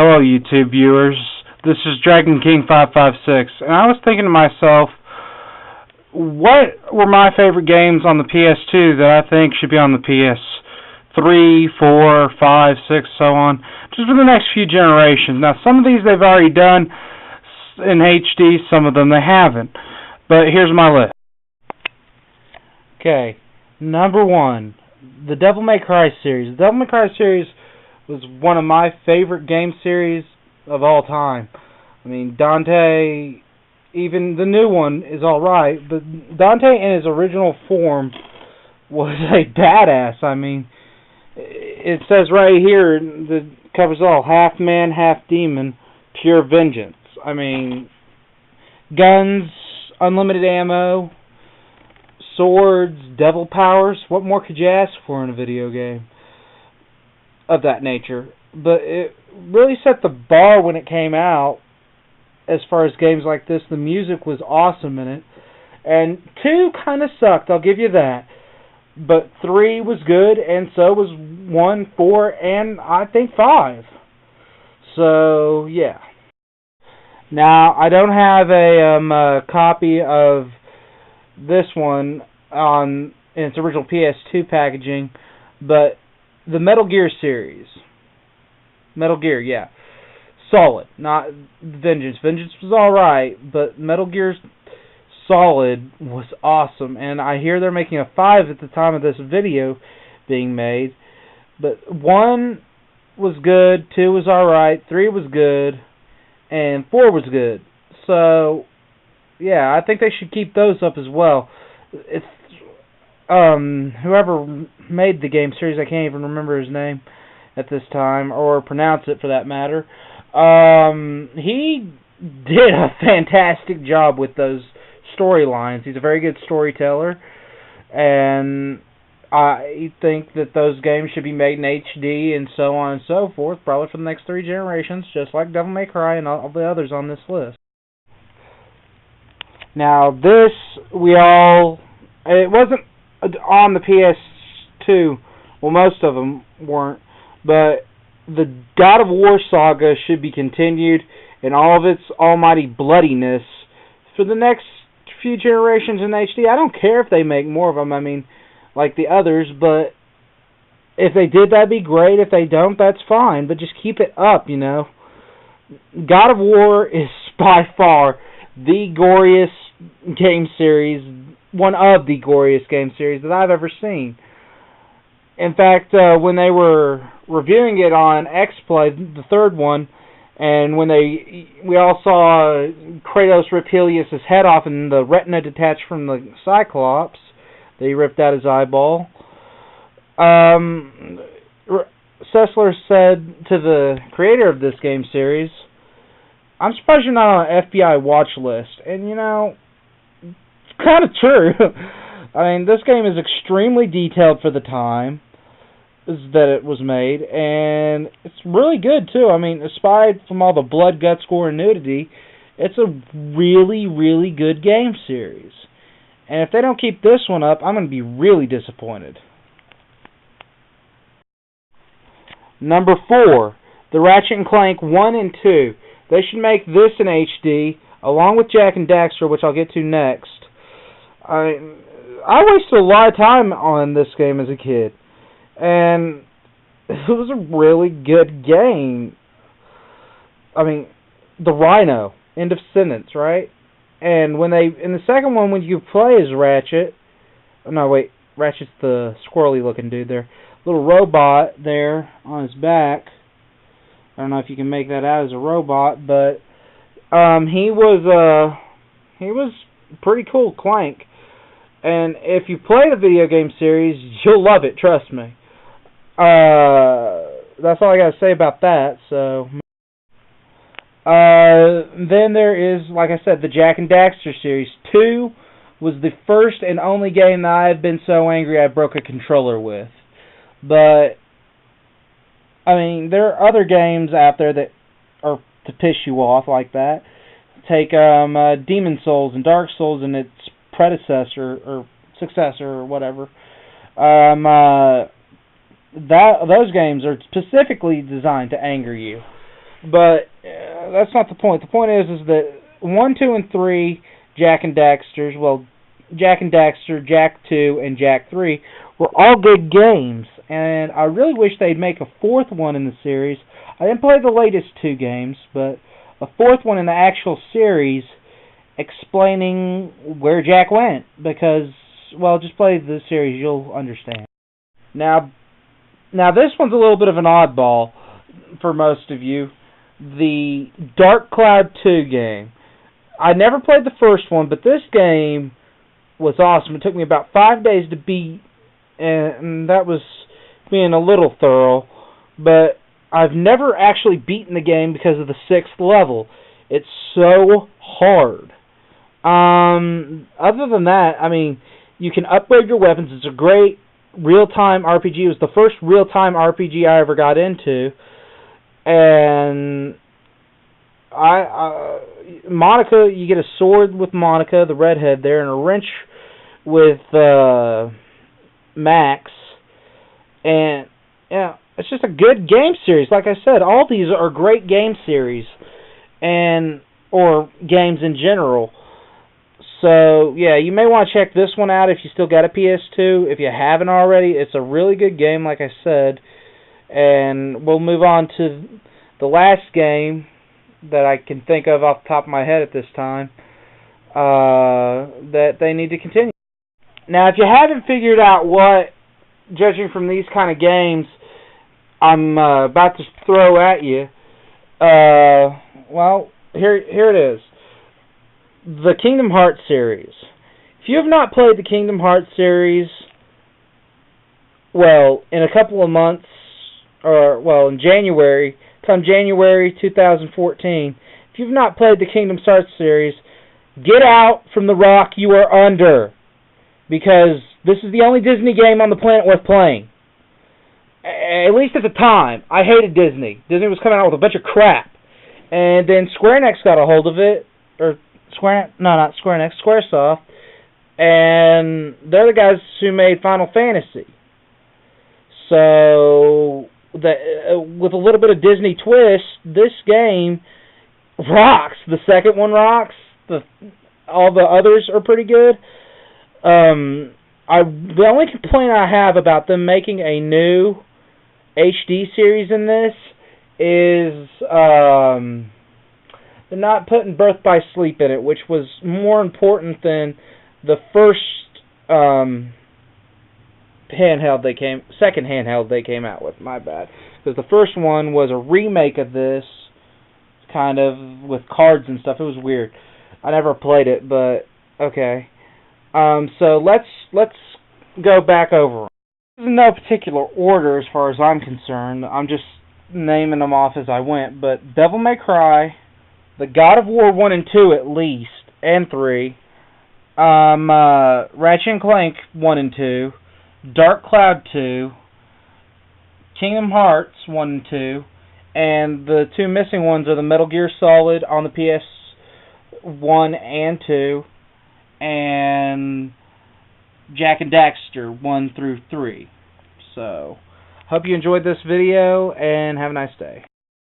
Hello, YouTube viewers. This is Dragon King 556, and I was thinking to myself, what were my favorite games on the PS2 that I think should be on the PS3, 4, 5, 6, so on, just for the next few generations. Now, some of these they've already done in HD, some of them they haven't. But here's my list. Okay, number 1, the Devil May Cry series. The Devil May Cry series was one of my favorite game series of all time. I mean, Dante, even the new one is alright, but Dante in his original form was a badass. I mean, it says right here, that covers all, half man, half demon, pure vengeance. I mean, guns, unlimited ammo, swords, devil powers. What more could you ask for in a video game of that nature? But it really set the bar when it came out as far as games like this. The music was awesome in it, and 2 kind of sucked, I'll give you that, but 3 was good, and so was 1, 4, and I think 5. So yeah. Now, I don't have a copy of this one in its original PS2 packaging, but the Metal Gear series. Metal Gear, yeah. Solid. Not Vengeance. Vengeance was alright, but Metal Gear Solid was awesome. And I hear they're making a 5 at the time of this video being made. But 1 was good, 2 was alright, 3 was good, and 4 was good. So, yeah, I think they should keep those up as well. It's whoever made the game series, I can't even remember his name at this time, or pronounce it for that matter. He did a fantastic job with those storylines. He's a very good storyteller, and I think that those games should be made in HD and so on and so forth, probably for the next 3 generations, just like Devil May Cry and all the others on this list. Now, this, it wasn't on the PS2, well, most of them weren't, but the God of War saga should be continued in all of its almighty bloodiness for the next few generations in HD. I don't care if they make more of them, I mean, like the others, but if they did, that'd be great. If they don't, that's fine, but just keep it up, you know. God of War is by far the goriest game series, one of the goriest game series that I've ever seen. In fact, when they were reviewing it on X-Play, the 3rd one, and when we all saw Kratos rip Helios' head off and the retina detached from the Cyclops, they ripped out his eyeball. Sessler said to the creator of this game series, "I'm surprised you're not on an FBI watch list." And, you know, it's kind of true. I mean, this game is extremely detailed for the time that it was made, and it's really good, too. I mean, aside from all the blood, guts, gore, and nudity, it's a really, really good game series. And if they don't keep this one up, I'm going to be really disappointed. Number 4, the Ratchet & Clank 1 and 2. They should make this in HD, along with Jak and Daxter, which I'll get to next. I wasted a lot of time on this game as a kid, and it was a really good game. I mean, the Rhino, end of sentence, right? And in the second one, when you play as Ratchet, no wait, Ratchet's the squirrely looking dude there, little robot there on his back. I don't know if you can make that out as a robot, but he was pretty cool, Clank. And if you play the video game series, you'll love it, trust me. That's all I gotta say about that. So then there is, like I said, the Jak and Daxter series. 2 was the first and only game that I have been so angry I broke a controller with. But I mean, there are other games out there that are to piss you off like that. Take Demon Souls and Dark Souls and its predecessor or successor or whatever. Those games are specifically designed to anger you. But that's not the point. The point is that 1, 2, and 3 Jak and Daxters, well, Jak and Daxter, Jak 2, and Jak 3 were all good games, and I really wish they'd make a fourth one in the series. I didn't play the latest 2 games, but a fourth one in the actual series explaining where Jak went, because, well, just play the series, you'll understand. Now this one's a little bit of an oddball for most of you. The Dark Cloud 2 game. I never played the first one, but this game was awesome. It took me about 5 days to beat, and that was being a little thorough, but I've never actually beaten the game because of the 6th level. It's so hard. Other than that, I mean, you can upgrade your weapons. It's a great real-time RPG. It was the first real-time RPG I ever got into, and Monica, you get a sword with Monica, the redhead there, and a wrench with Max, and yeah, it's just a good game series. Like I said, all these are great game series, or games in general. So yeah, you may want to check this one out if you still got a PS2. If you haven't already, it's a really good game, like I said. And we'll move on to the last game that I can think of off the top of my head at this time, that they need to continue. Now, if you haven't figured out what, judging from these kind of games, I'm about to throw at you, well, here it is. The Kingdom Hearts series. If you have not played the Kingdom Hearts series, well, in a couple of months, or, well, in January, come January 2014, if you've not played the Kingdom Hearts series, get out from the rock you are under, because this is the only Disney game on the planet worth playing. At least at the time. I hated Disney. Disney was coming out with a bunch of crap. And then Square Enix got a hold of it, or not Square Enix, Squaresoft, and they're the guys who made Final Fantasy. So, with a little bit of Disney twist, this game rocks. The second one rocks. All the others are pretty good. The only complaint I have about them making a new HD series in this is they're not putting Birth by Sleep in it, which was more important than the first second handheld they came out with. My bad, because the first one was a remake of this, kind of with cards and stuff. It was weird. I never played it, but okay. So let's go back over them. In no particular order as far as I'm concerned. I'm just naming them off as I went. But Devil May Cry, the God of War 1 and 2 at least, and 3, Ratchet and Clank 1 and 2, Dark Cloud 2, Kingdom Hearts 1 and 2, and the 2 missing ones are the Metal Gear Solid on the PS1 and 2, and Jak and Daxter 1 through 3. So, hope you enjoyed this video, and have a nice day.